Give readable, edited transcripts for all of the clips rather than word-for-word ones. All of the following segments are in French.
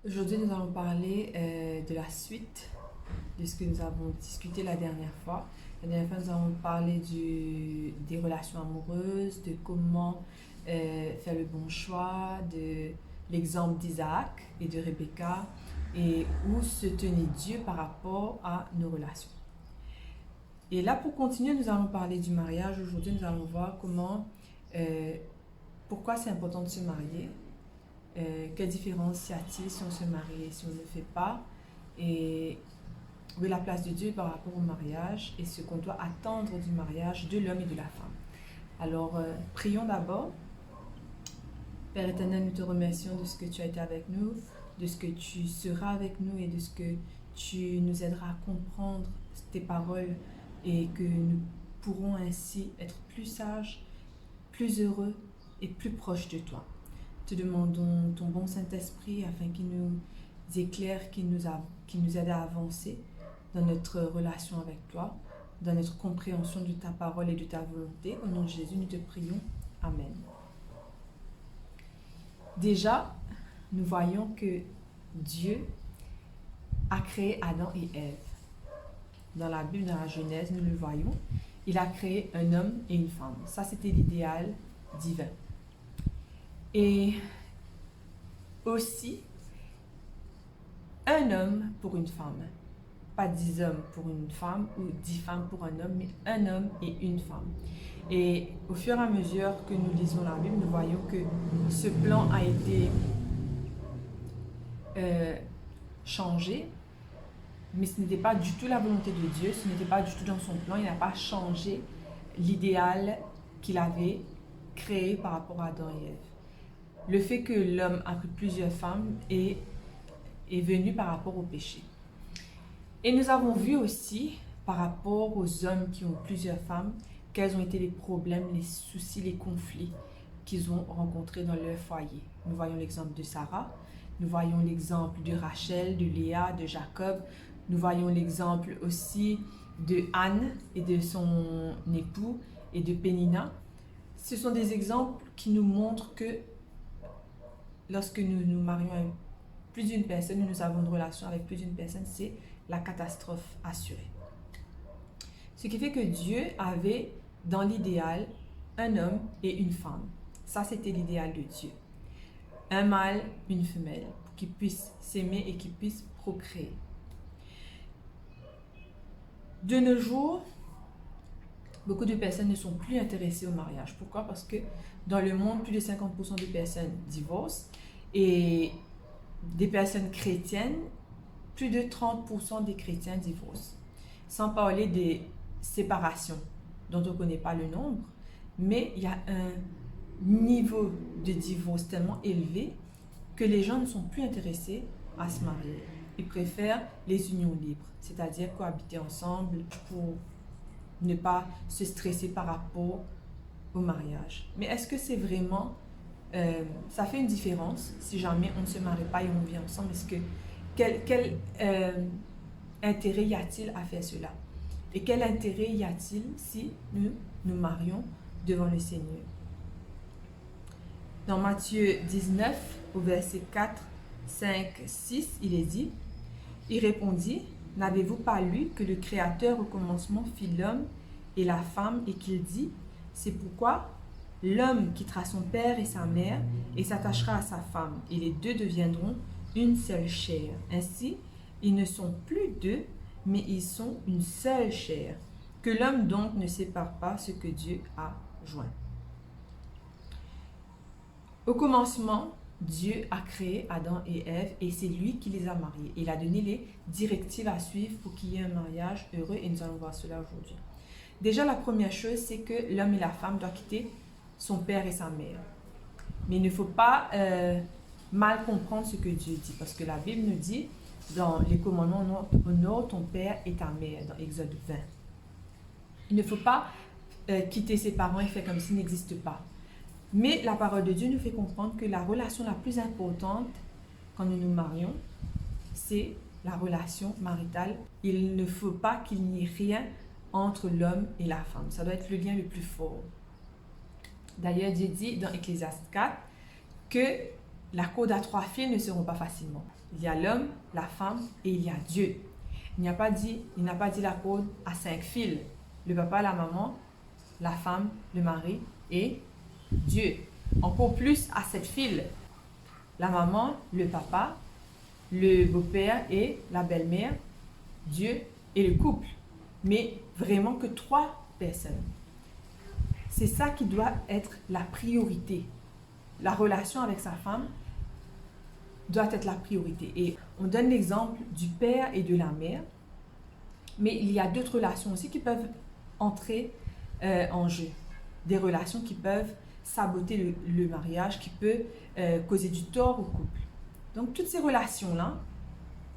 Aujourd'hui, nous allons parler de la suite de ce que nous avons discuté la dernière fois. La dernière fois, nous avons parlé des relations amoureuses, de comment faire le bon choix, de l'exemple d'Isaac et de Rebecca, et où se tenait Dieu par rapport à nos relations. Et là, pour continuer, nous allons parler du mariage. Aujourd'hui, nous allons voir euh, pourquoi c'est important de se marier, quelle différence y a-t-il si on se marie et si on ne le fait pas, et où est la place de Dieu par rapport au mariage et ce qu'on doit attendre du mariage de l'homme et de la femme. Alors, prions d'abord. Père éternel, nous te remercions de ce que tu as été avec nous, de ce que tu seras avec nous et de ce que tu nous aideras à comprendre tes paroles et que nous pourrons ainsi être plus sages, plus heureux et plus proches de toi. Te demandons ton bon Saint-Esprit afin qu'il nous éclaire, qu'il nous aide à avancer dans notre relation avec toi, dans notre compréhension de ta parole et de ta volonté. Au nom de Jésus, nous te prions. Amen. Déjà, nous voyons que Dieu a créé Adam et Ève. Dans la Bible, dans la Genèse, nous le voyons. Il a créé un homme et une femme. Ça, c'était l'idéal divin. Et aussi, un homme pour une femme. Pas 10 hommes pour une femme ou 10 femmes pour un homme, mais un homme et une femme. Et au fur et à mesure que nous lisons la Bible, nous voyons que ce plan a été changé, mais ce n'était pas du tout la volonté de Dieu, ce n'était pas du tout dans son plan. Il n'a pas changé l'idéal qu'il avait créé par rapport à Adam et Ève. Le fait que l'homme a pris plusieurs femmes est venu par rapport au péché. Et nous avons vu aussi, par rapport aux hommes qui ont plusieurs femmes, quels ont été les problèmes, les soucis, les conflits qu'ils ont rencontrés dans leur foyer. Nous voyons l'exemple de Sarah, nous voyons l'exemple de Rachel, de Léa, de Jacob, nous voyons l'exemple aussi de Anne et de son époux et de Pénina. Ce sont des exemples qui nous montrent que lorsque nous nous marions avec plus d'une personne, nous avons une relation avec plus d'une personne, c'est la catastrophe assurée. Ce qui fait que Dieu avait dans l'idéal un homme et une femme. Ça, c'était l'idéal de Dieu. Un mâle, une femelle, pour qu'ils puissent s'aimer et qu'ils puissent procréer. De nos jours, beaucoup de personnes ne sont plus intéressées au mariage. Pourquoi? Parce que dans le monde, plus de 50% des personnes divorcent et des personnes chrétiennes, plus de 30% des chrétiens divorcent. Sans parler des séparations dont on ne connaît pas le nombre, mais il y a un niveau de divorce tellement élevé que les gens ne sont plus intéressés à se marier. Ils préfèrent les unions libres, c'est-à-dire cohabiter ensemble pour ne pas se stresser par rapport au mariage. Mais est-ce que c'est vraiment... ça fait une différence si jamais on ne se marie pas et on vit ensemble? Est-ce que quel intérêt y a-t-il à faire cela? Et quel intérêt y a-t-il si nous nous marions devant le Seigneur? Dans Matthieu 19, au verset 4, 5, 6, il est dit, il répondit, n'avez-vous pas lu que le Créateur au commencement fit l'homme et la femme et qu'il dit, c'est pourquoi l'homme quittera son père et sa mère et s'attachera à sa femme et les deux deviendront une seule chair. Ainsi, ils ne sont plus deux, mais ils sont une seule chair. Que l'homme donc ne sépare pas ce que Dieu a joint. Au commencement, Dieu a créé Adam et Ève et c'est lui qui les a mariés. Il a donné les directives à suivre pour qu'il y ait un mariage heureux et nous allons voir cela aujourd'hui. Déjà, la première chose, c'est que l'homme et la femme doivent quitter son père et sa mère. Mais il ne faut pas mal comprendre ce que Dieu dit, parce que la Bible nous dit, dans les commandements, honore ton père et ta mère, dans Exode 20. Il ne faut pas quitter ses parents et faire comme s'ils n'existent pas. Mais la parole de Dieu nous fait comprendre que la relation la plus importante quand nous nous marions, c'est la relation maritale. Il ne faut pas qu'il n'y ait rien entre l'homme et la femme. Ça doit être le lien le plus fort. D'ailleurs, Dieu dit dans Ecclésiaste 4 que la corde à 3 fils ne seront pas facilement. Il y a l'homme, la femme et il y a Dieu. Il n'a pas dit la corde à 5 fils. Le papa, la maman, la femme, le mari et Dieu. Encore plus à 7 fils. La maman, le papa, le beau-père et la belle-mère, Dieu et le couple. Mais vraiment que 3 personnes. C'est ça qui doit être la priorité. La relation avec sa femme doit être la priorité. Et on donne l'exemple du père et de la mère, mais il y a d'autres relations aussi qui peuvent entrer en jeu. Des relations qui peuvent saboter le mariage, qui peuvent causer du tort au couple. Donc toutes ces relations-là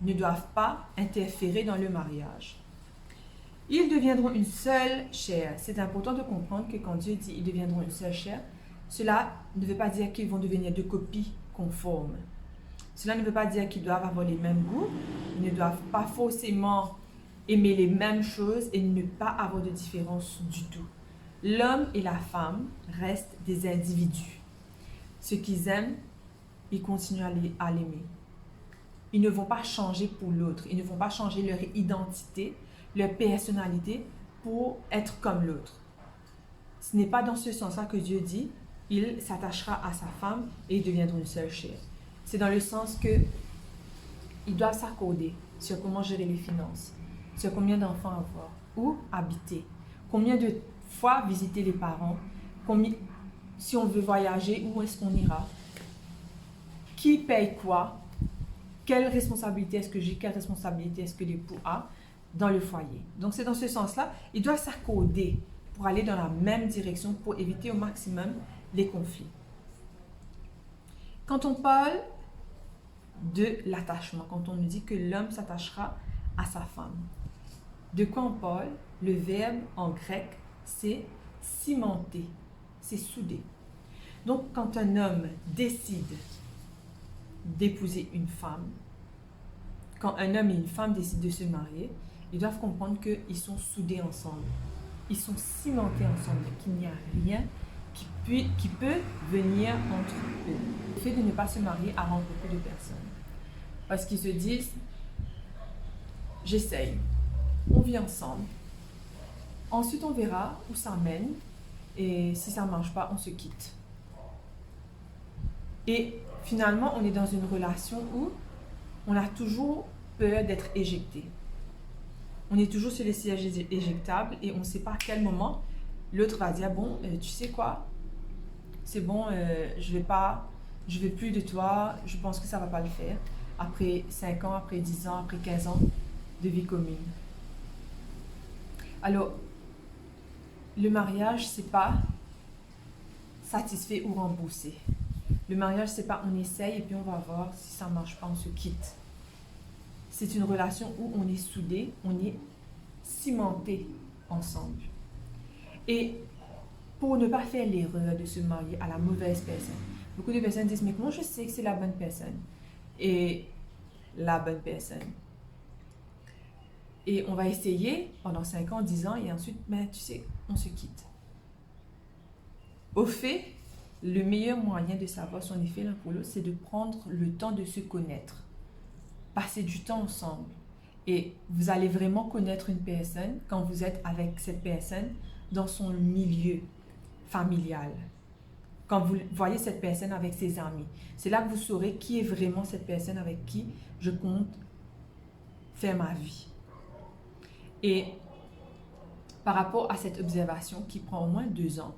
ne doivent pas interférer dans le mariage. Ils deviendront une seule chair. C'est important de comprendre que quand Dieu dit « ils deviendront une seule chair », cela ne veut pas dire qu'ils vont devenir 2 copies conformes. Cela ne veut pas dire qu'ils doivent avoir les mêmes goûts, ils ne doivent pas forcément aimer les mêmes choses et ne pas avoir de différence du tout. L'homme et la femme restent des individus. Ce qu'ils aiment, ils continuent à l'aimer. Ils ne vont pas changer pour l'autre, ils ne vont pas changer leur identité, leur personnalité pour être comme l'autre. Ce n'est pas dans ce sens-là que Dieu dit « il s'attachera à sa femme et ils deviendront une seule chair ». C'est dans le sens que ils doivent s'accorder sur comment gérer les finances, sur combien d'enfants avoir, où habiter, combien de fois visiter les parents, si on veut voyager, où est-ce qu'on ira, qui paye quoi, quelle responsabilité est-ce que j'ai, quelle responsabilité est-ce que l'époux a dans le foyer. Donc c'est dans ce sens-là, ils doivent s'accorder pour aller dans la même direction, pour éviter au maximum les conflits. Quand on parle de l'attachement, quand on nous dit que l'homme s'attachera à sa femme, de quoi on parle? Le verbe en grec, c'est cimenter, c'est souder. Donc quand un homme décide d'épouser une femme, quand un homme et une femme décident de se marier, ils doivent comprendre qu'ils sont soudés ensemble. Ils sont cimentés ensemble, qu'il n'y a rien qui peut venir entre eux. Le fait de ne pas se marier arrange beaucoup de personnes. Parce qu'ils se disent, j'essaye, on vit ensemble. Ensuite, on verra où ça mène. Et si ça ne marche pas, on se quitte. Et finalement, on est dans une relation où on a toujours peur d'être éjecté. On est toujours sur les sièges éjectables et on ne sait pas à quel moment l'autre va dire, bon, tu sais quoi, c'est bon, je vais plus de toi, je pense que ça ne va pas le faire. Après 5 ans, après 10 ans, après 15 ans de vie commune. Alors, le mariage, c'est pas satisfait ou remboursé. Le mariage, c'est pas on essaye et puis on va voir si ça ne marche pas, on se quitte. C'est une relation où on est soudés, on est cimentés ensemble. Et pour ne pas faire l'erreur de se marier à la mauvaise personne, beaucoup de personnes disent, mais comment je sais que c'est la bonne personne? Et la bonne personne. Et on va essayer pendant 5 ans, 10 ans, et ensuite, ben, tu sais, on se quitte. Au fait, le meilleur moyen de savoir son effet l'un pour l'autre, c'est de prendre le temps de se connaître. Passer du temps ensemble. Et vous allez vraiment connaître une personne quand vous êtes avec cette personne dans son milieu familial. Quand vous voyez cette personne avec ses amis. C'est là que vous saurez qui est vraiment cette personne avec qui je compte faire ma vie. Et par rapport à cette observation qui prend au moins 2 ans,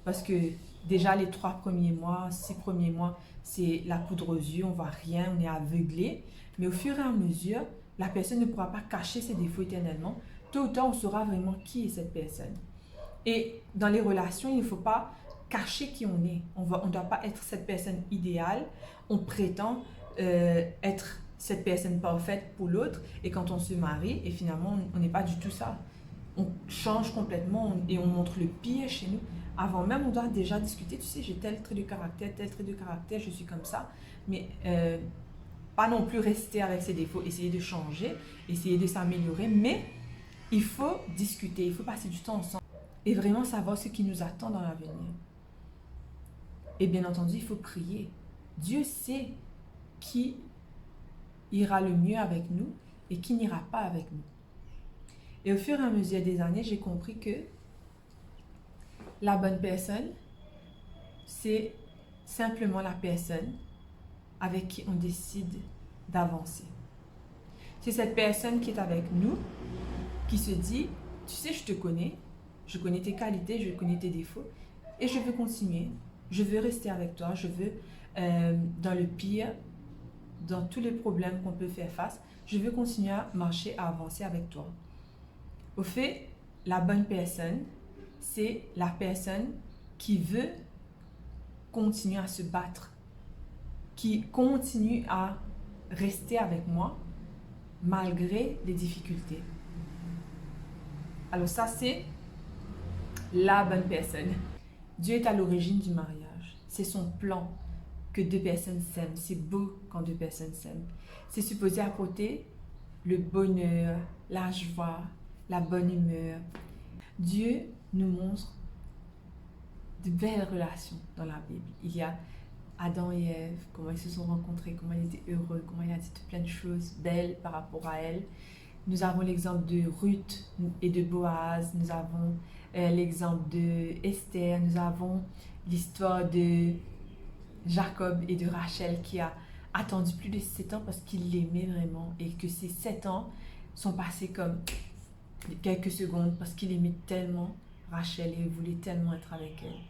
parce que déjà les 3 premiers mois, 6 premiers mois, c'est la poudre aux yeux, on ne voit rien, on est aveuglé. Mais au fur et à mesure, la personne ne pourra pas cacher ses défauts éternellement. Tôt ou tard, on saura vraiment qui est cette personne. Et dans les relations, il ne faut pas cacher qui on est. On ne doit pas être cette personne idéale. On prétend être cette personne parfaite pour l'autre. Et quand on se marie, et finalement, on n'est pas du tout ça. On change complètement et on montre le pire chez nous. Avant même, on doit déjà discuter. Tu sais, j'ai tel trait de caractère, tel trait de caractère, je suis comme ça. Mais pas non plus rester avec ses défauts, essayer de changer, essayer de s'améliorer. Mais il faut discuter, il faut passer du temps ensemble. Et vraiment savoir ce qui nous attend dans l'avenir. Et bien entendu, il faut prier. Dieu sait qui ira le mieux avec nous et qui n'ira pas avec nous. Et au fur et à mesure des années, j'ai compris que la bonne personne, c'est simplement la personne avec qui on décide d'avancer. C'est cette personne qui est avec nous, qui se dit, tu sais, je te connais, je connais tes qualités, je connais tes défauts, et je veux continuer, je veux rester avec toi, je veux, dans le pire, dans tous les problèmes qu'on peut faire face, je veux continuer à marcher, à avancer avec toi. Au fait, la bonne personne, c'est la personne qui veut continuer à se battre, qui continue à rester avec moi malgré les difficultés. Alors ça, c'est la bonne personne. Dieu est à l'origine du mariage. C'est son plan que deux personnes s'aiment. C'est beau quand deux personnes s'aiment. C'est supposé apporter le bonheur, la joie, la bonne humeur. Dieu nous montre de belles relations dans la Bible. Il y a Adam et Ève, comment ils se sont rencontrés, comment ils étaient heureux, comment il a dit plein de choses belles par rapport à elle. Nous avons l'exemple de Ruth et de Boaz, nous avons l'exemple de Esther, nous avons l'histoire de Jacob et de Rachel qui a attendu plus de 7 ans parce qu'il l'aimait vraiment et que ces 7 ans sont passés comme quelques secondes parce qu'il aimait tellement Rachel et voulait tellement être avec elle.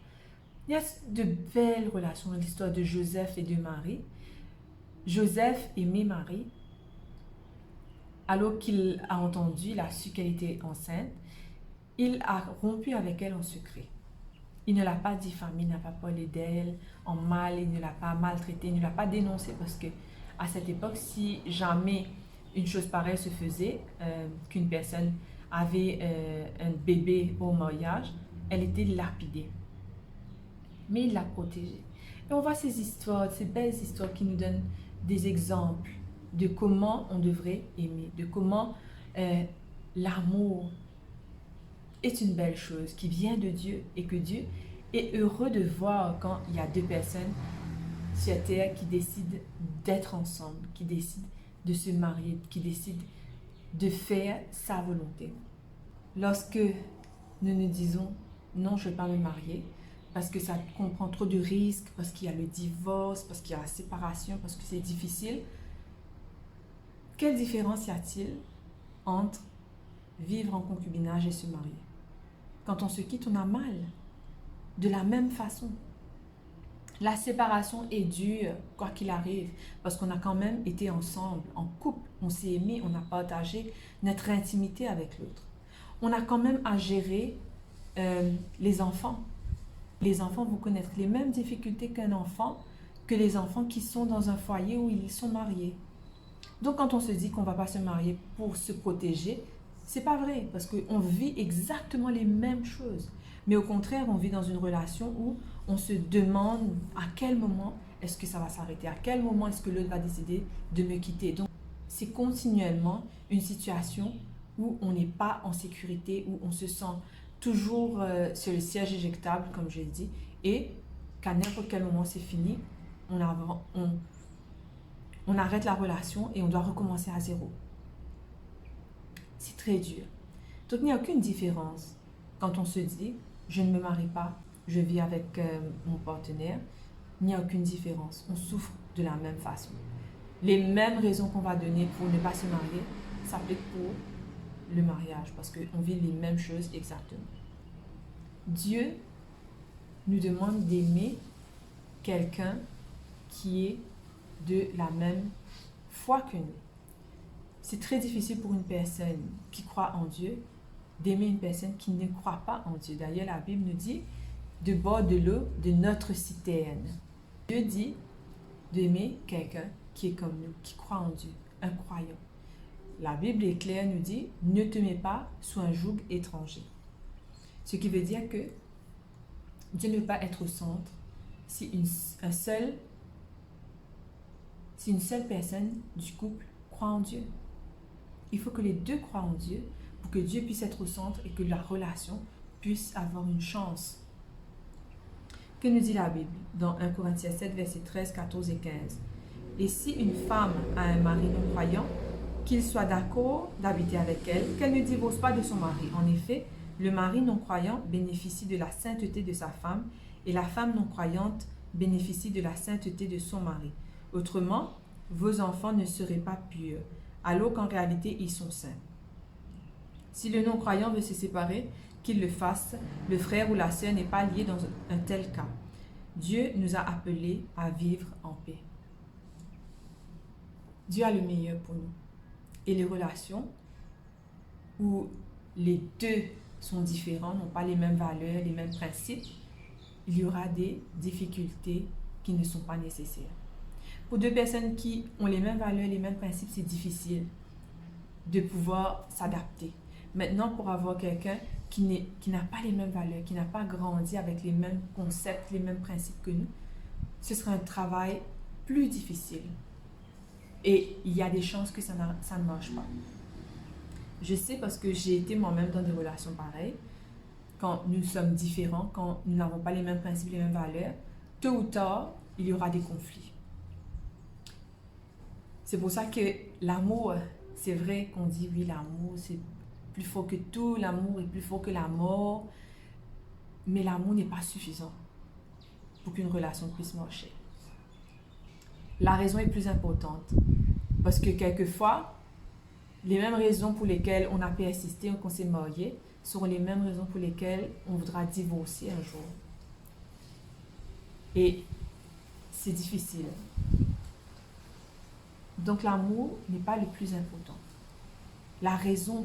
Il y a de belles relations, l'histoire de Joseph et de Marie. Joseph aimait Marie. Alors qu'il a entendu, il a su qu'elle était enceinte, il a rompu avec elle en secret. Il ne l'a pas diffamée, il n'a pas parlé d'elle en mal, il ne l'a pas maltraitée, il ne l'a pas dénoncée parce que à cette époque, si jamais une chose pareille se faisait, qu'une personne avait un bébé au mariage, elle était lapidée. Mais il l'a protégée. Et on voit ces histoires, ces belles histoires qui nous donnent des exemples de comment on devrait aimer, de comment l'amour est une belle chose qui vient de Dieu et que Dieu est heureux de voir quand il y a deux personnes sur terre qui décident d'être ensemble, qui décident de se marier, qui décident de faire sa volonté. Lorsque nous nous disons non, je ne vais pas me marier parce que ça comprend trop de risques, parce qu'il y a le divorce, parce qu'il y a la séparation, parce que c'est difficile, quelle différence y a-t-il entre vivre en concubinage et se marier? Quand on se quitte, on a mal. De la même façon. La séparation est dure, quoi qu'il arrive, parce qu'on a quand même été ensemble, en couple. On s'est aimé, on a partagé notre intimité avec l'autre. On a quand même à gérer les enfants. Les enfants vont connaître les mêmes difficultés qu'un enfant, que les enfants qui sont dans un foyer où ils sont mariés. Donc, quand on se dit qu'on ne va pas se marier pour se protéger, c'est pas vrai, parce qu'on vit exactement les mêmes choses. Mais au contraire, on vit dans une relation où on se demande à quel moment est-ce que ça va s'arrêter, à quel moment est-ce que l'autre va décider de me quitter. Donc, c'est continuellement une situation où on n'est pas en sécurité, où on se sent toujours sur le siège éjectable, comme je l'ai dit, et qu'à n'importe quel moment c'est fini, on arrête la relation et on doit recommencer à zéro. C'est très dur. Donc, il n'y a aucune différence quand on se dit « je ne me marie pas, je vis avec mon partenaire ». Il n'y a aucune différence. On souffre de la même façon. Les mêmes raisons qu'on va donner pour ne pas se marier s'appliquent pour le mariage parce qu'on vit les mêmes choses exactement. Dieu nous demande d'aimer quelqu'un qui est de la même foi que nous. C'est très difficile pour une personne qui croit en Dieu d'aimer une personne qui ne croit pas en Dieu. D'ailleurs, la Bible nous dit de boire de l'eau de notre citerne. Dieu dit d'aimer quelqu'un qui est comme nous, qui croit en Dieu, un croyant. La Bible est claire, nous dit ne te mets pas sous un joug étranger. Ce qui veut dire que Dieu ne peut pas être au centre si une seule personne du couple croit en Dieu. Il faut que les deux croient en Dieu pour que Dieu puisse être au centre et que la relation puisse avoir une chance. Que nous dit la Bible dans 1 Corinthiens 7, versets 13, 14 et 15? Et si une femme a un mari non-croyant, qu'il soit d'accord d'habiter avec elle, qu'elle ne divorce pas de son mari. En effet, le mari non-croyant bénéficie de la sainteté de sa femme et la femme non-croyante bénéficie de la sainteté de son mari. Autrement, vos enfants ne seraient pas purs, alors qu'en réalité, ils sont saints. Si le non-croyant veut se séparer, qu'il le fasse. Le frère ou la sœur n'est pas lié dans un tel cas. Dieu nous a appelés à vivre en paix. Dieu a le meilleur pour nous. Et les relations où les deux sont différents, n'ont pas les mêmes valeurs, les mêmes principes, il y aura des difficultés qui ne sont pas nécessaires. Pour deux personnes qui ont les mêmes valeurs, les mêmes principes, c'est difficile de pouvoir s'adapter. Maintenant, pour avoir quelqu'un qui n'a pas les mêmes valeurs, qui n'a pas grandi avec les mêmes concepts, les mêmes principes que nous, ce sera un travail plus difficile. Et il y a des chances que ça ne marche pas. Je sais parce que j'ai été moi-même dans des relations pareilles. Quand nous sommes différents, quand nous n'avons pas les mêmes principes, les mêmes valeurs, tôt ou tard, il y aura des conflits. C'est pour ça que l'amour, c'est vrai qu'on dit oui, l'amour, c'est plus fort que tout, l'amour est plus fort que la mort, mais l'amour n'est pas suffisant pour qu'une relation puisse marcher. La raison est plus importante, parce que quelquefois, les mêmes raisons pour lesquelles on a persisté, qu'on s'est marié, seront les mêmes raisons pour lesquelles on voudra divorcer un jour. Et c'est difficile. Donc l'amour n'est pas le plus important. La raison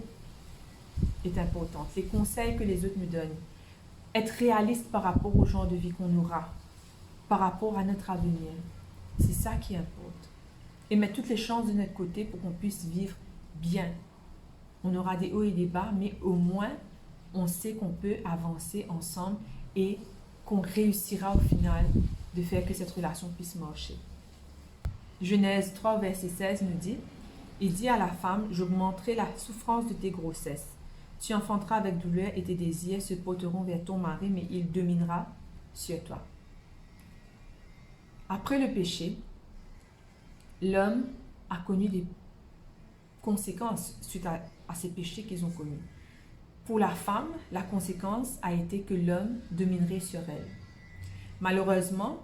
est importante. Les conseils que les autres nous donnent. Être réaliste par rapport au genre de vie qu'on aura, par rapport à notre avenir. C'est ça qui importe. Et mettre toutes les chances de notre côté pour qu'on puisse vivre bien. On aura des hauts et des bas, mais au moins, on sait qu'on peut avancer ensemble et qu'on réussira au final de faire que cette relation puisse marcher. Genèse 3, verset 16 nous dit, « Il dit à la femme, j'augmenterai la souffrance de tes grossesses. Tu enfanteras avec douleur et tes désirs se porteront vers ton mari, mais il dominera sur toi. » Après le péché, l'homme a connu des conséquences suite à ces péchés qu'ils ont commis. Pour la femme, la conséquence a été que l'homme dominerait sur elle. Malheureusement,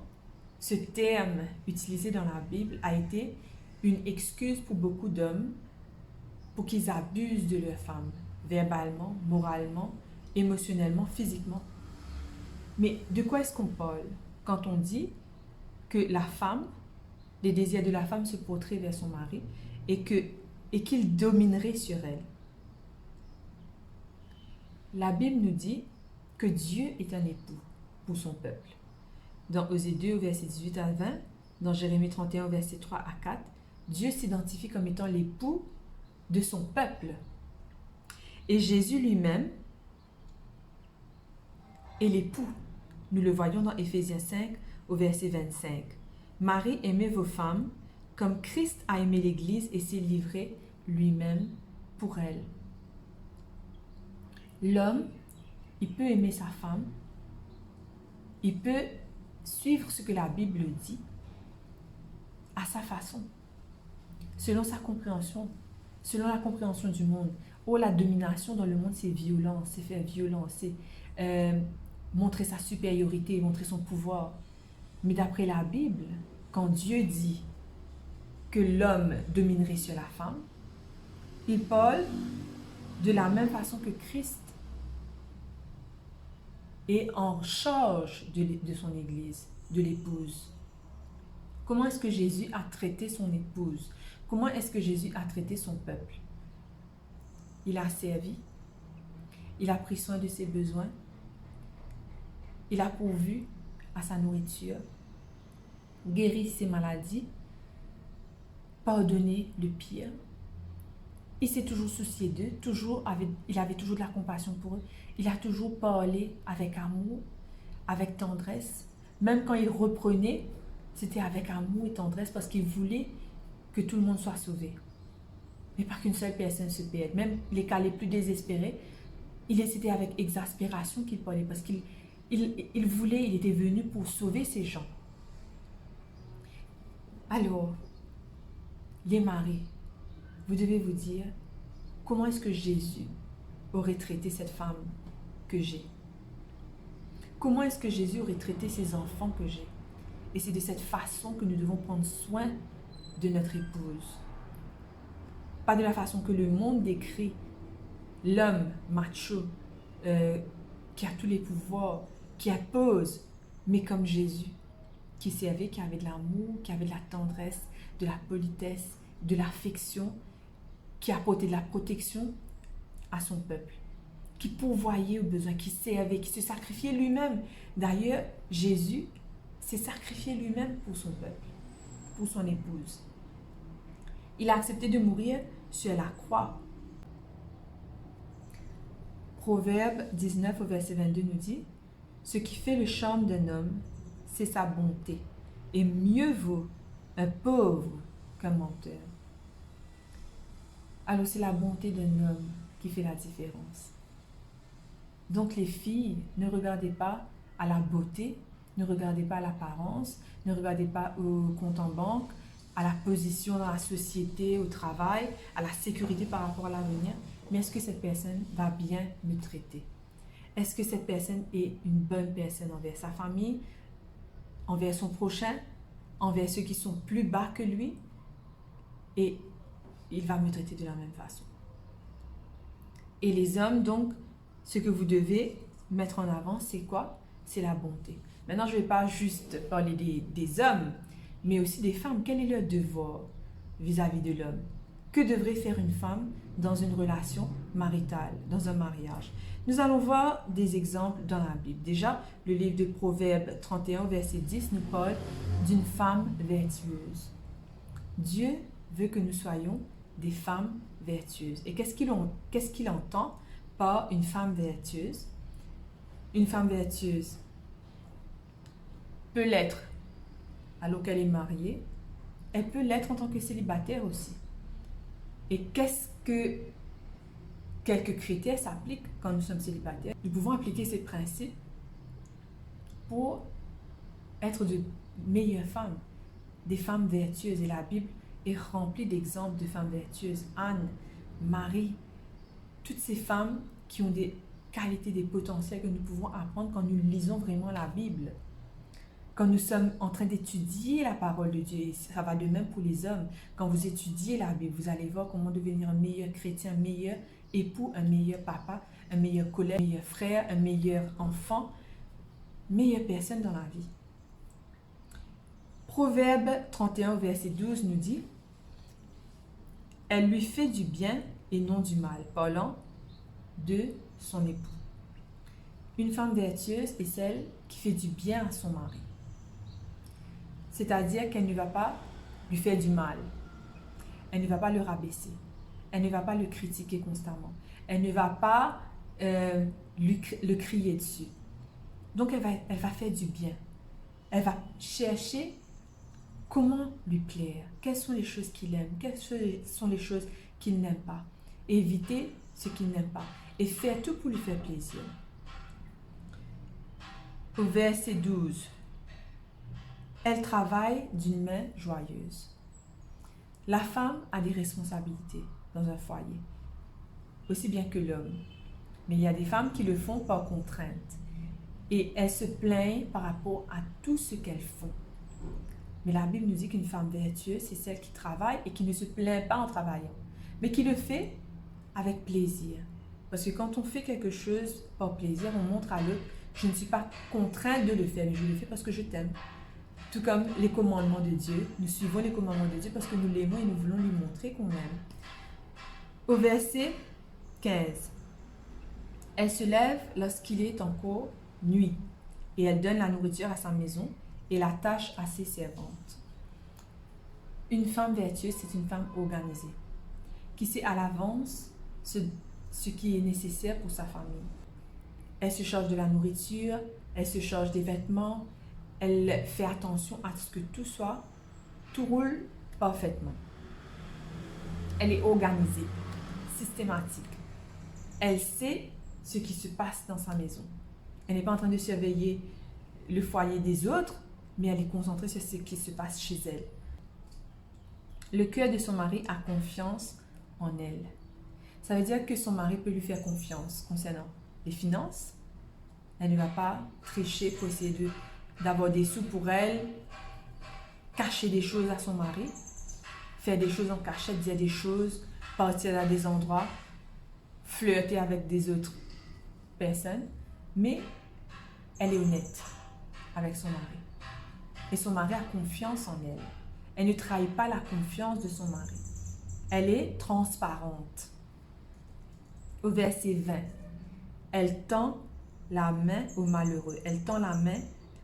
ce terme utilisé dans la Bible a été une excuse pour beaucoup d'hommes pour qu'ils abusent de leurs femmes, verbalement, moralement, émotionnellement, physiquement. Mais de quoi est-ce qu'on parle quand on dit que la femme, les désirs de la femme se porteraient vers son mari et qu'il dominerait sur elle? La Bible nous dit que Dieu est un époux pour son peuple. Dans Osée 2, au verset 18 à 20, dans Jérémie 31, au verset 3 à 4, Dieu s'identifie comme étant l'époux de son peuple. Et Jésus lui-même est l'époux. Nous le voyons dans Éphésiens 5, au verset 25. Marie, aimez vos femmes comme Christ a aimé l'Église et s'est livré lui-même pour elle. L'homme, il peut aimer sa femme, il peut suivre ce que la Bible dit à sa façon, selon sa compréhension, selon la compréhension du monde. Oh, la domination dans le monde, c'est violent, c'est faire violence, c'est montrer sa supériorité, montrer son pouvoir. Mais d'après la Bible, quand Dieu dit que l'homme dominerait sur la femme, il parle de la même façon que Christ est en charge de son Église, de l'épouse. Comment est-ce que Jésus a traité son épouse? Comment est-ce que Jésus a traité son peuple? Il a servi, il a pris soin de ses besoins, il a pourvu à sa nourriture, guéri ses maladies, pardonné le pire. Il s'est toujours soucié d'eux, il avait toujours de la compassion pour eux. Il a toujours parlé avec amour, avec tendresse. Même quand il reprenait, c'était avec amour et tendresse parce qu'il voulait que tout le monde soit sauvé. Mais pas qu'une seule personne se perde. Même les cas les plus désespérés, c'était avec exaspération qu'il parlait parce qu'il Il était venu pour sauver ces gens. Alors, les maris, vous devez vous dire, comment est-ce que Jésus aurait traité cette femme que j'ai? Comment est-ce que Jésus aurait traité ces enfants que j'ai? Et c'est de cette façon que nous devons prendre soin de notre épouse. Pas de la façon que le monde décrit l'homme macho, qui a tous les pouvoirs, qui impose, mais comme Jésus, qui servait, qui avait de l'amour, qui avait de la tendresse, de la politesse, de l'affection, qui apportait de la protection à son peuple, qui pourvoyait aux besoins, qui servait, qui se sacrifiait lui-même. D'ailleurs, Jésus s'est sacrifié lui-même pour son peuple, pour son épouse. Il a accepté de mourir sur la croix. Proverbe 19 au verset 22 nous dit, « Ce qui fait le charme d'un homme, c'est sa bonté, et mieux vaut un pauvre qu'un menteur. » Alors c'est la bonté d'un homme qui fait la différence. Donc les filles, ne regardez pas à la beauté, ne regardez pas à l'apparence, ne regardez pas au compte en banque, à la position dans la société, au travail, à la sécurité par rapport à l'avenir, mais est-ce que cette personne va bien me traiter? Est-ce que cette personne est une bonne personne envers sa famille, envers son prochain, envers ceux qui sont plus bas que lui? Et il va me traiter de la même façon. Et les hommes, donc, ce que vous devez mettre en avant, c'est quoi? C'est la bonté. Maintenant, je ne vais pas juste parler des hommes, mais aussi des femmes. Quel est leur devoir vis-à-vis de l'homme? Que devrait faire une femme dans une relation maritale, dans un mariage? Nous allons voir des exemples dans la Bible. Déjà, le livre de Proverbes 31, verset 10, nous parle d'une femme vertueuse. Dieu veut que nous soyons des femmes vertueuses. Et qu'est-ce qu'il entend par une femme vertueuse? Une femme vertueuse peut l'être alors qu'elle est mariée. Elle peut l'être en tant que célibataire aussi. Et qu'est-ce que quelques critères s'appliquent quand nous sommes célibataires? Nous pouvons appliquer ces principes pour être de meilleures femmes, des femmes vertueuses. Et la Bible est remplie d'exemples de femmes vertueuses. Anne, Marie, toutes ces femmes qui ont des qualités, des potentiels que nous pouvons apprendre quand nous lisons vraiment la Bible. Quand nous sommes en train d'étudier la parole de Dieu, et ça va de même pour les hommes, quand vous étudiez la Bible, vous allez voir comment devenir un meilleur chrétien, un meilleur époux, un meilleur papa, un meilleur collègue, un meilleur frère, un meilleur enfant, meilleure personne dans la vie. Proverbe 31, verset 12 nous dit, « Elle lui fait du bien et non du mal, parlant de son époux. » Une femme vertueuse est celle qui fait du bien à son mari. C'est-à-dire qu'elle ne va pas lui faire du mal. Elle ne va pas le rabaisser. Elle ne va pas le critiquer constamment. Elle ne va pas le crier dessus. Donc elle va faire du bien. Elle va chercher comment lui plaire. Quelles sont les choses qu'il aime? Quelles sont les choses qu'il n'aime pas? Éviter ce qu'il n'aime pas. Et faire tout pour lui faire plaisir. Au verset 12. Elle travaille d'une main joyeuse. La femme a des responsabilités dans un foyer, aussi bien que l'homme. Mais il y a des femmes qui le font par contrainte. Et elles se plaignent par rapport à tout ce qu'elles font. Mais la Bible nous dit qu'une femme vertueuse, c'est celle qui travaille et qui ne se plaint pas en travaillant, mais qui le fait avec plaisir. Parce que quand on fait quelque chose par plaisir, on montre à l'autre, je ne suis pas contrainte de le faire, mais je le fais parce que je t'aime. Tout comme les commandements de Dieu, nous suivons les commandements de Dieu parce que nous l'aimons et nous voulons lui montrer qu'on aime. Au verset 15, elle se lève lorsqu'il est encore nuit et elle donne la nourriture à sa maison et la tâche à ses servantes. Une femme vertueuse, c'est une femme organisée qui sait à l'avance ce qui est nécessaire pour sa famille. Elle se charge de la nourriture, elle se charge des vêtements, elle fait attention à ce que tout roule parfaitement. Elle est organisée, systématique. Elle sait ce qui se passe dans sa maison. Elle n'est pas en train de surveiller le foyer des autres, mais elle est concentrée sur ce qui se passe chez elle. Le cœur de son mari a confiance en elle. Ça veut dire que son mari peut lui faire confiance concernant les finances. Elle ne va pas tricher pour essayer d'avoir des sous pour elle, cacher des choses à son mari, faire des choses en cachette, dire des choses, partir à des endroits, flirter avec des autres personnes. Mais elle est honnête avec son mari. Et son mari a confiance en elle. Elle ne trahit pas la confiance de son mari. Elle est transparente. Au verset 20, elle tend la main au malheureux. Elle tend la main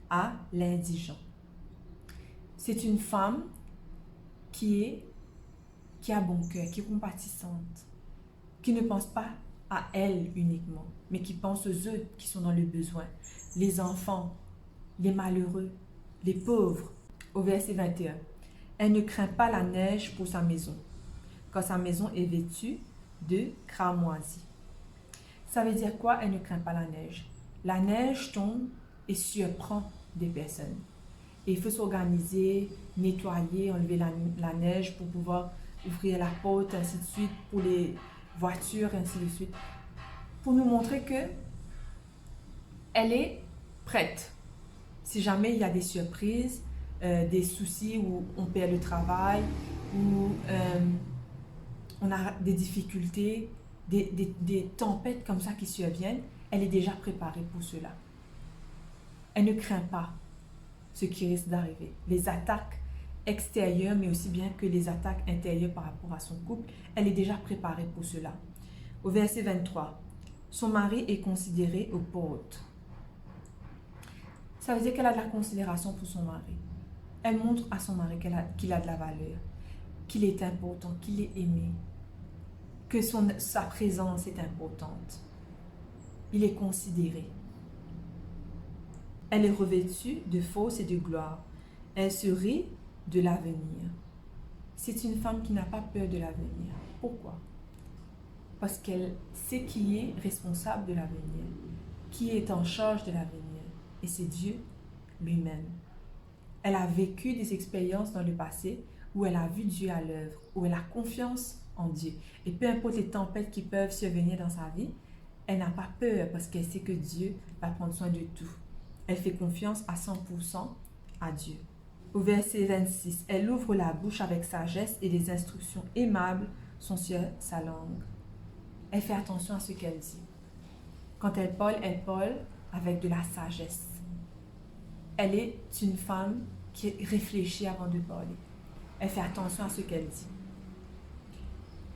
à l'indigent. C'est une femme qui a bon cœur, qui est compatissante, qui ne pense pas à elle uniquement, mais qui pense aux autres qui sont dans le besoin, les enfants, les malheureux, les pauvres. Au verset 21, elle ne craint pas la neige pour sa maison, quand sa maison est vêtue de cramoisis. Ça veut dire quoi? Elle ne craint pas la neige. La neige tombe et surprend des personnes. Et il faut s'organiser, nettoyer, enlever la neige pour pouvoir ouvrir la porte, ainsi de suite, pour les voitures, ainsi de suite. Pour nous montrer que elle est prête. Si jamais il y a des surprises, des soucis où on perd le travail, où on a des difficultés, des tempêtes comme ça qui surviennent, elle est déjà préparée pour cela. Elle ne craint pas ce qui risque d'arriver. Les attaques extérieures, mais aussi bien que les attaques intérieures par rapport à son couple, elle est déjà préparée pour cela. Au verset 23, son mari est considéré aux portes. Ça veut dire qu'elle a de la considération pour son mari. Elle montre à son mari qu'il a de la valeur, qu'il est important, qu'il est aimé, que sa présence est importante. Il est considéré. Elle est revêtue de force et de gloire. Elle se rit de l'avenir. C'est une femme qui n'a pas peur de l'avenir. Pourquoi? Parce qu'elle sait qui est responsable de l'avenir, qui est en charge de l'avenir. Et c'est Dieu lui-même. Elle a vécu des expériences dans le passé où elle a vu Dieu à l'œuvre, où elle a confiance en Dieu. Et peu importe les tempêtes qui peuvent survenir dans sa vie, elle n'a pas peur parce qu'elle sait que Dieu va prendre soin de tout. Elle fait confiance à 100% à Dieu. Au verset 26, elle ouvre la bouche avec sagesse et les instructions aimables sont sur sa langue. Elle fait attention à ce qu'elle dit. Quand elle parle avec de la sagesse. Elle est une femme qui réfléchit avant de parler. Elle fait attention à ce qu'elle dit.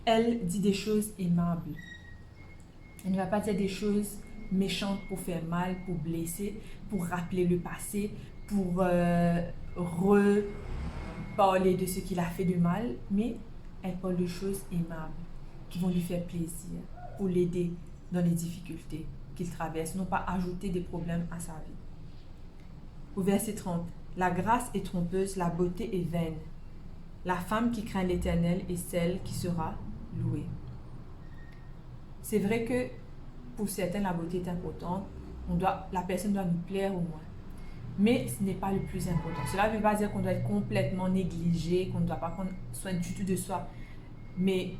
Elle dit des choses aimables. Elle ne va pas dire des choses méchantes pour faire mal, pour blesser, pour rappeler le passé, pour reparler de ce qu'il a fait de mal, mais elle parle de choses aimables qui vont lui faire plaisir, pour l'aider dans les difficultés qu'il traverse, non pas ajouter des problèmes à sa vie. Au verset 30, la grâce est trompeuse, la beauté est vaine. La femme qui craint l'Éternel est celle qui sera louée. C'est vrai que pour certains, la beauté est importante. La personne doit nous plaire au moins. Mais ce n'est pas le plus important. Cela ne veut pas dire qu'on doit être complètement négligé, qu'on ne doit pas prendre soin du tout de soi. Mais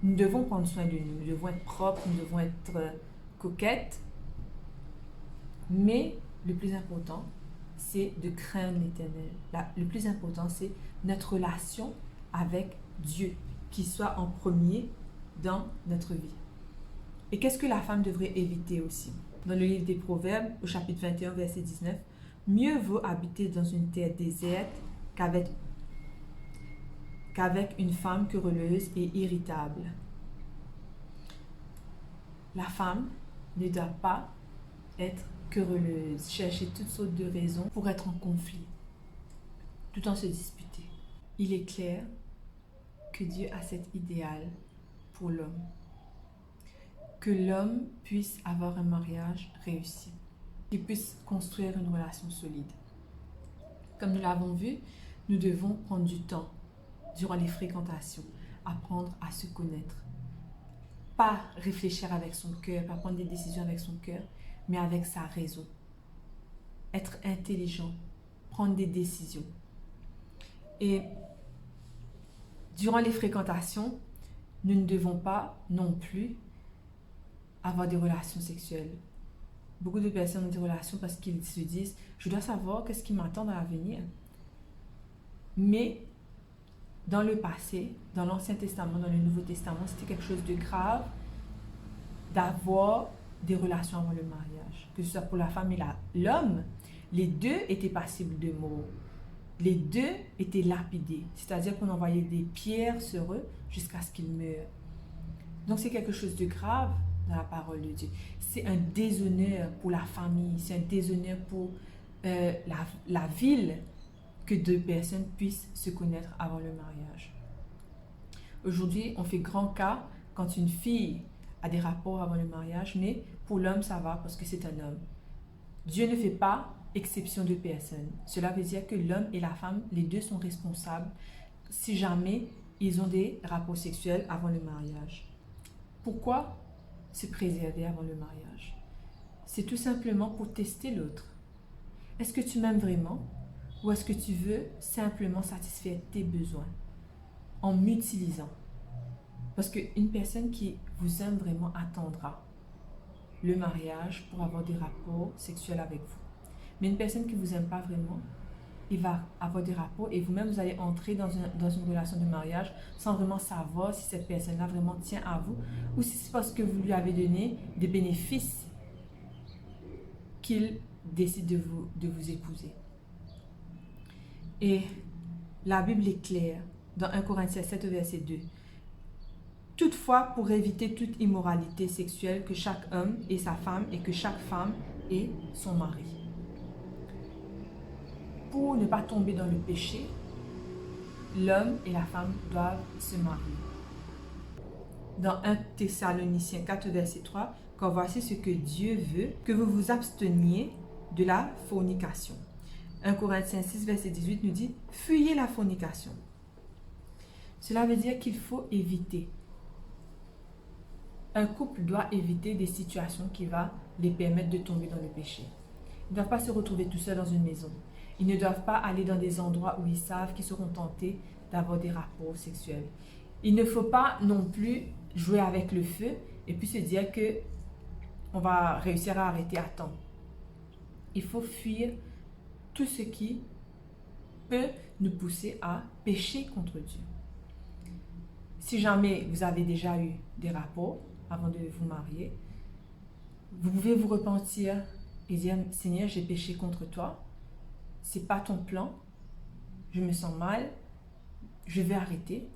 nous devons prendre soin de nous. Nous devons être propres, nous devons être coquettes. Mais le plus important, c'est de craindre l'Éternel. Le plus important, c'est notre relation avec Dieu, qui soit en premier dans notre vie. Et qu'est-ce que la femme devrait éviter aussi? Dans le livre des Proverbes, au chapitre 21, verset 19, « Mieux vaut habiter dans une terre déserte qu'avec une femme querelleuse et irritable. » La femme ne doit pas être querelleuse, chercher toutes sortes de raisons pour être en conflit, tout en se disputer. Il est clair que Dieu a cet idéal pour l'homme. Que l'homme puisse avoir un mariage réussi, qu'il puisse construire une relation solide. Comme nous l'avons vu, nous devons prendre du temps durant les fréquentations, apprendre à se connaître. Pas réfléchir avec son cœur, pas prendre des décisions avec son cœur, mais avec sa raison. Être intelligent, prendre des décisions. Et durant les fréquentations, nous ne devons pas non plus avoir des relations sexuelles. Beaucoup de personnes ont des relations parce qu'ils se disent « je dois savoir qu'est-ce qui m'attend dans l'avenir ». Mais dans le passé, dans l'Ancien Testament, dans le Nouveau Testament, c'était quelque chose de grave d'avoir des relations avant le mariage. Que ce soit pour la femme et l'homme, les deux étaient passibles de mort. Les deux étaient lapidés, c'est-à-dire qu'on envoyait des pierres sur eux jusqu'à ce qu'ils meurent. Donc c'est quelque chose de grave dans la parole de Dieu. C'est un déshonneur pour la famille, c'est un déshonneur pour la ville que deux personnes puissent se connaître avant le mariage. Aujourd'hui, on fait grand cas quand une fille a des rapports avant le mariage, mais pour l'homme, ça va parce que c'est un homme. Dieu ne fait pas exception de personne. Cela veut dire que l'homme et la femme, les deux sont responsables si jamais ils ont des rapports sexuels avant le mariage. Pourquoi se préserver avant le mariage? C'est tout simplement pour tester l'autre. Est-ce que tu m'aimes vraiment ou est-ce que tu veux simplement satisfaire tes besoins en m'utilisant? Parce qu'une personne qui vous aime vraiment attendra le mariage pour avoir des rapports sexuels avec vous. Mais une personne qui ne vous aime pas vraiment, il va avoir des rapports et vous-même vous allez entrer dans une relation de mariage sans vraiment savoir si cette personne-là vraiment tient à vous ou si c'est parce que vous lui avez donné des bénéfices qu'il décide de vous épouser. Et la Bible est claire dans 1 Corinthiens 7 verset 2. Toutefois, pour éviter toute immoralité sexuelle, que chaque homme ait sa femme et que chaque femme ait son mari. Pour ne pas tomber dans le péché, l'homme et la femme doivent se marier. Dans 1 Thessaloniciens 4 verset 3, car voici ce que Dieu veut, que vous vous absteniez de la fornication. 1 Corinthiens 6 verset 18 nous dit, fuyez la fornication. Cela veut dire qu'il faut éviter. Un couple doit éviter des situations qui vont les permettre de tomber dans le péché. Ils ne doivent pas se retrouver tout seuls dans une maison. Ils ne doivent pas aller dans des endroits où ils savent qu'ils seront tentés d'avoir des rapports sexuels. Il ne faut pas non plus jouer avec le feu et puis se dire que on va réussir à arrêter à temps. Il faut fuir tout ce qui peut nous pousser à pécher contre Dieu. Si jamais vous avez déjà eu des rapports avant de vous marier, vous pouvez vous repentir et dire « Seigneur, j'ai péché contre toi. C'est pas ton plan. Je me sens mal. Je vais arrêter. »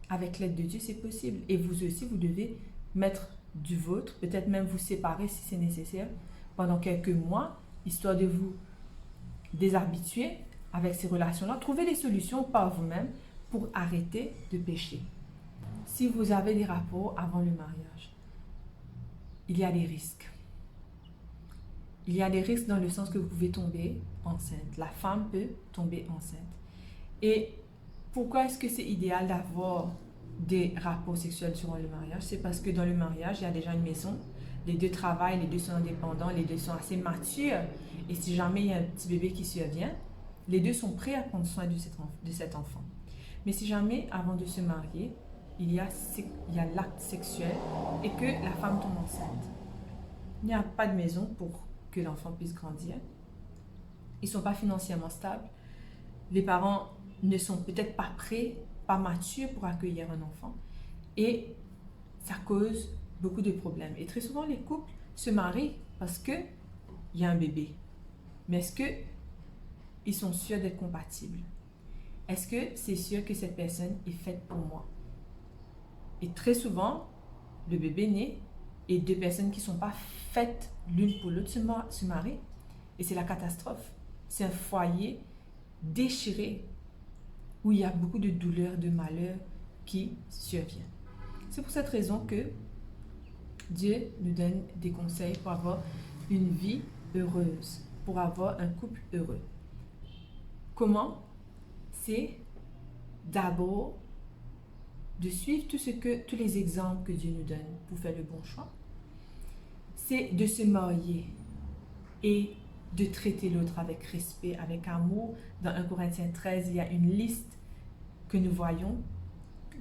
Avec l'aide de Dieu, c'est possible. Et vous aussi, vous devez mettre du vôtre, peut-être même vous séparer si c'est nécessaire pendant quelques mois, histoire de vous déshabituer avec ces relations-là. Trouvez des solutions par vous-même pour arrêter de pécher. Si vous avez des rapports avant le mariage, il y a des risques. Il y a des risques dans le sens que vous pouvez tomber enceinte. La femme peut tomber enceinte. Et pourquoi est-ce que c'est idéal d'avoir des rapports sexuels durant le mariage? C'est parce que dans le mariage, il y a déjà une maison. Les deux travaillent, les deux sont indépendants, les deux sont assez matures. Et si jamais il y a un petit bébé qui survient, les deux sont prêts à prendre soin de cet enfant. Mais si jamais, avant de se marier, il y a l'acte sexuel et que la femme tombe enceinte, il n'y a pas de maison pour que l'enfant puisse grandir. Ils ne sont pas financièrement stables. Les parents ne sont peut-être pas prêts, pas matures pour accueillir un enfant. Et ça cause beaucoup de problèmes. Et très souvent, les couples se marient parce qu'il y a un bébé. Mais est-ce qu'ils sont sûrs d'être compatibles? Est-ce que c'est sûr que cette personne est faite pour moi? Et très souvent, le bébé naît et deux personnes qui ne sont pas faites l'une pour l'autre se marient. Et c'est la catastrophe. C'est un foyer déchiré où il y a beaucoup de douleur, de malheur qui survient. C'est pour cette raison que Dieu nous donne des conseils pour avoir une vie heureuse, pour avoir un couple heureux. Comment? C'est d'abord de suivre tous les exemples que Dieu nous donne pour faire le bon choix. C'est de se marier et de traiter l'autre avec respect, avec amour. Dans 1 Corinthiens 13, il y a une liste que nous voyons.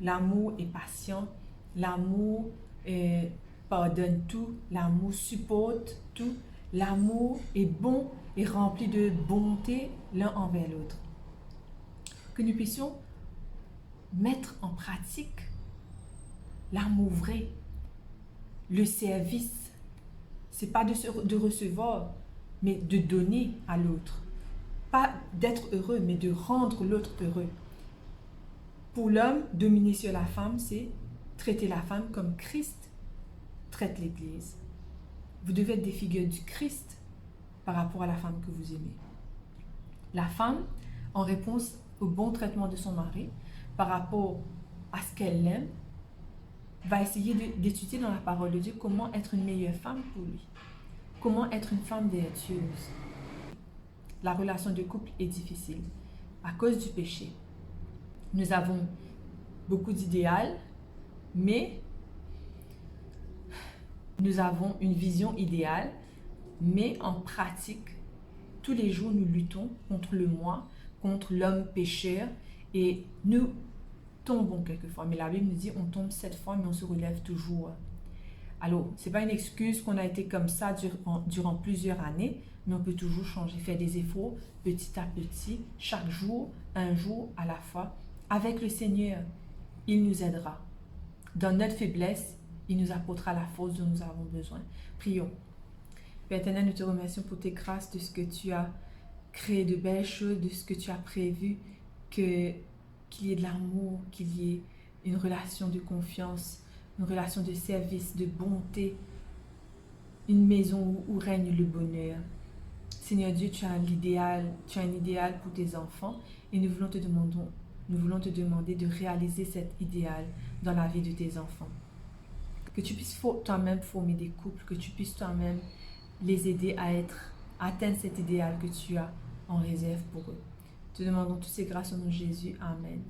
L'amour est patient, l'amour pardonne tout, l'amour supporte tout, l'amour est bon et rempli de bonté l'un envers l'autre. Que nous puissions mettre en pratique l'amour vrai, le service. C'est pas de recevoir, mais de donner à l'autre. Pas d'être heureux, mais de rendre l'autre heureux. Pour l'homme, dominer sur la femme, c'est traiter la femme comme Christ traite l'Église. Vous devez être des figures du Christ par rapport à la femme que vous aimez. La femme, en réponse au bon traitement de son mari, par rapport à ce qu'elle aime, va essayer d'étudier dans la parole de Dieu comment être une meilleure femme pour lui. Comment être une femme vertueuse. La relation de couple est difficile à cause du péché. Nous avons beaucoup d'idéal, mais nous avons une vision idéale, mais en pratique, tous les jours, nous luttons contre le moi, contre l'homme pécheur, et nous tombons quelquefois. Mais la Bible nous dit, on tombe 7 fois, mais on se relève toujours. Alors, ce n'est pas une excuse qu'on a été comme ça durant plusieurs années, mais on peut toujours changer, faire des efforts petit à petit, chaque jour, un jour à la fois. Avec le Seigneur, il nous aidera. Dans notre faiblesse, il nous apportera la force dont nous avons besoin. Prions. Père éternel, nous te remercions pour tes grâces, de ce que tu as créé de belles choses, de ce que tu as prévu, qu'il y ait de l'amour, qu'il y ait une relation de confiance, une relation de service, de bonté, une maison où règne le bonheur. Seigneur Dieu, tu as un idéal pour tes enfants et nous voulons te demander de réaliser cet idéal dans la vie de tes enfants. Que tu puisses toi-même former des couples, que tu puisses toi-même les aider à atteindre cet idéal que tu as en réserve pour eux. Te demandons toutes ces grâces au nom de Jésus. Amen.